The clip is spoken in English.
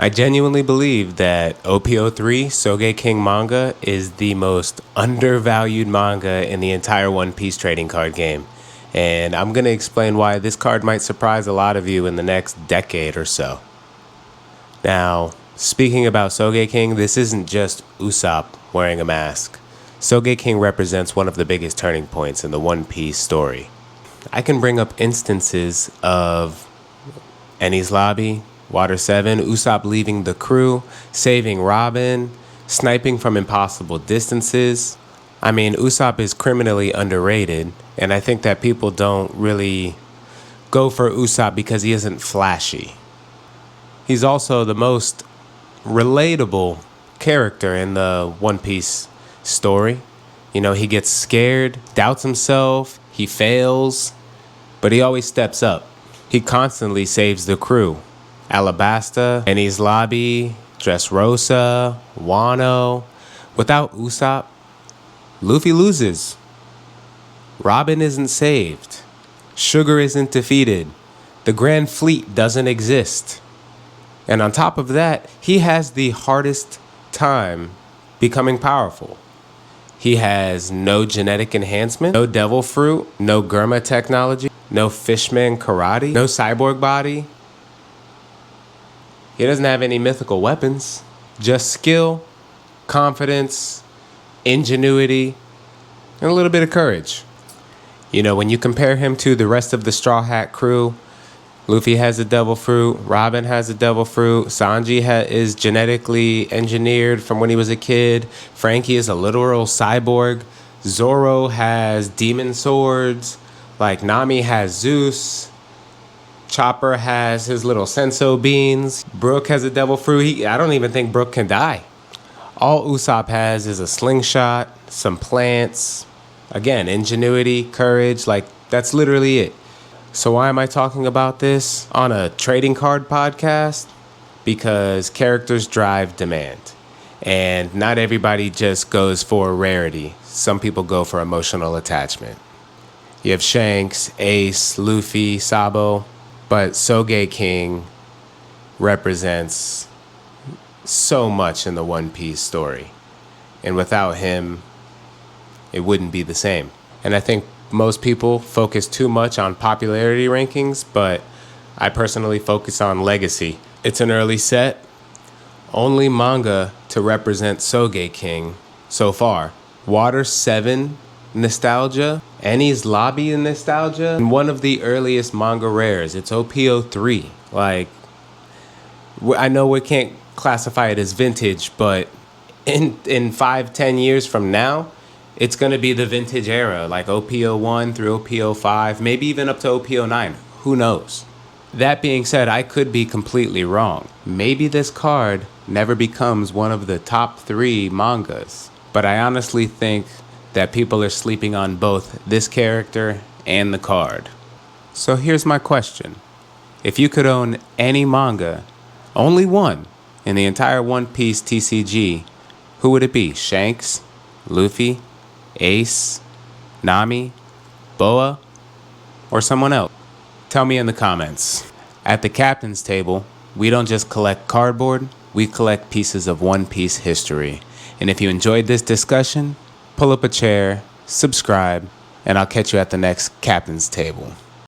I genuinely believe that OP03 Sogeking Manga is the most undervalued manga in the entire One Piece trading card game. And I'm going to explain why this card might surprise a lot of you in the next decade or so. Now, speaking about Sogeking, this isn't just Usopp wearing a mask. Sogeking represents one of the biggest turning points in the One Piece story. I can bring up instances of Enies Lobby, Water 7, Usopp leaving the crew, saving Robin, sniping from impossible distances. I mean, Usopp is criminally underrated, and I think that people don't really go for Usopp because he isn't flashy. He's also the most relatable character in the One Piece story. You know, he gets scared, doubts himself, he fails, but he always steps up. He constantly saves the crew. Alabasta, Enies Lobby, Dressrosa, Wano. Without Usopp, Luffy loses. Robin isn't saved. Sugar isn't defeated. The Grand Fleet doesn't exist. And on top of that, he has the hardest time becoming powerful. He has no genetic enhancement, no devil fruit, no Germa technology, no fishman karate, no cyborg body. He doesn't have any mythical weapons, just skill, confidence, ingenuity, and a little bit of courage. You know, when you compare him to the rest of the Straw Hat crew, Luffy has a devil fruit, Robin has a devil fruit, Sanji is genetically engineered from when he was a kid, Frankie is a literal cyborg, Zoro has demon swords, like Nami has Zeus, Chopper has his little senso beans, Brook has a devil fruit. I don't even think Brook can die. All Usopp has is a slingshot, some plants, again, ingenuity, courage, like that's literally it. So why am I talking about this on a trading card podcast? Because characters drive demand. And not everybody just goes for rarity. Some people go for emotional attachment. You have Shanks, Ace, Luffy, Sabo, but Sogeking represents so much in the One Piece story. And without him, it wouldn't be the same. And I think most people focus too much on popularity rankings, but I personally focus on legacy. It's an early set. Only manga to represent Sogeking so far. Water 7 nostalgia, Enies Lobby nostalgia, and one of the earliest manga rares. It's OP03. Like, I know we can't classify it as vintage, but in 5-10 years from now, it's going to be the vintage era, like OP01 through OP05, maybe even up to OP09. Who knows? That being said, I could be completely wrong. Maybe this card never becomes one of the top 3 mangas. But I honestly think that people are sleeping on both this character and the card. So here's my question. If you could own any manga, only one, in the entire One Piece TCG, who would it be? Shanks? Luffy? Ace, Nami, Boa, or someone else? Tell me in the comments. At the captain's table, we don't just collect cardboard, we collect pieces of One Piece history. And if you enjoyed this discussion, pull up a chair, subscribe, and I'll catch you at the next captain's table.